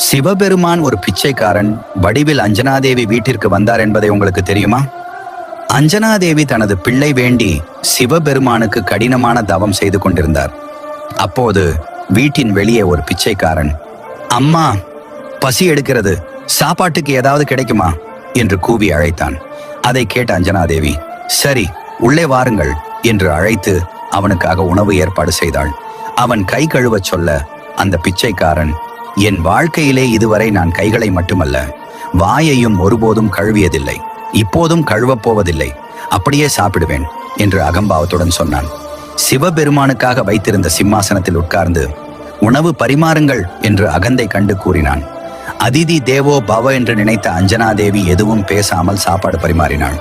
சிவபெருமான் ஒரு பிச்சைக்காரன் வடிவில் அஞ்சனாதேவி வீட்டிற்கு வந்தார் என்பதை உங்களுக்கு தெரியுமா? அஞ்சனாதேவி தனது பிள்ளை வேண்டி சிவபெருமானுக்கு கடினமான தவம் செய்து கொண்டிருந்தார். அப்போது வீட்டின் வெளியே ஒரு பிச்சைக்காரன், அம்மா, பசி எடுக்கிறது, சாப்பாட்டுக்கு ஏதாவது கிடைக்குமா என்று கூவி அழைத்தான். அதை கேட்ட அஞ்சனாதேவி, சரி, உள்ளே வாருங்கள் என்று அழைத்து அவனுக்காக உணவு ஏற்பாடு செய்தாள். அவன் கை கழுவச் சொல்ல அந்த பிச்சைக்காரன், என் வாழ்க்கையிலே இதுவரை நான் கைகளை மட்டுமல்ல, வாயையும் ஒருபோதும் கழுவியதில்லை, இப்போதும் கழுவப் போவதில்லை, அப்படியே சாப்பிடுவேன் என்று அகம்பாவத்துடன் சொன்னான். சிவபெருமானுக்காக வைத்திருந்த சிம்மாசனத்தில் உட்கார்ந்து உணவு பரிமாறுங்கள் என்று அகந்தை கண்டு கூறினான். அதிதி தேவோ பவ என்று நினைத்த அஞ்சனாதேவி எதுவும் பேசாமல் சாப்பாடு பரிமாறினாள்.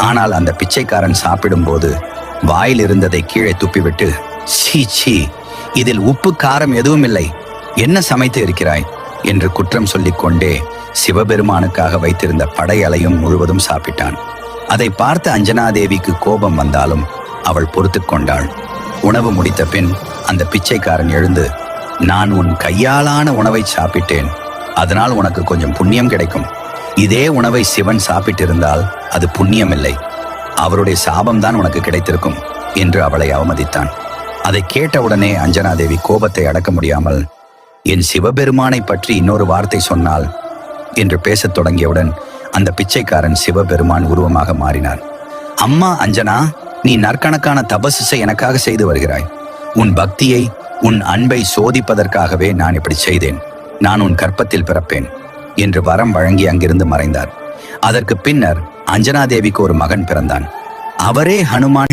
ஆனால் அந்த பிச்சைக்காரன் சாப்பிடும்போது வாயில் இருந்ததை கீழே துப்பிவிட்டு, சீ சீ, இதில் உப்பு காரம் எதுவும் இல்லை, என்ன சமைத்து இருக்கிறாய் என்று குற்றம் சொல்லிக் கொண்டே சிவபெருமானுக்காக வைத்திருந்த படையலையும் முழுவதும் சாப்பிட்டான். அதை பார்த்த அஞ்சனாதேவிக்கு கோபம் வந்தாலும் அவள் பொறுத்து கொண்டாள். உணவு முடித்த பின் அந்த பிச்சைக்காரன் எழுந்து, நான் உன் கையாலான உணவை சாப்பிட்டேன், அதனால் உனக்கு கொஞ்சம் புண்ணியம் கிடைக்கும். இதே உணவை சிவன் சாப்பிட்டிருந்தால் அது புண்ணியம் இல்லை, அவருடைய சாபம்தான் உனக்கு கிடைத்திருக்கும் என்று அவளை அவமதித்தான். அதை கேட்டவுடனே அஞ்சனாதேவி கோபத்தை அடக்க முடியாமல், என் சிவபெருமானை பற்றி இன்னொரு வார்த்தை சொன்னால் என்று பேசத் தொடங்கியவுடன் அந்த பிச்சைக்காரன் சிவபெருமான் உருவமாக மாறினார். அம்மா அஞ்சனா, நீ நற்கணக்கான தபசை எனக்காக செய்து வருகிறாய். உன் பக்தியை, உன் அன்பை சோதிப்பதற்காகவே நான் இப்படி செய்தேன். நான் உன் கற்பத்தில் பிறப்பேன் என்று வரம் வழங்கி அங்கிருந்து மறைந்தார். அதற்கு பின்னர் அஞ்சனாதேவிக்கு ஒரு மகன் பிறந்தான். அவரே ஹனுமான்.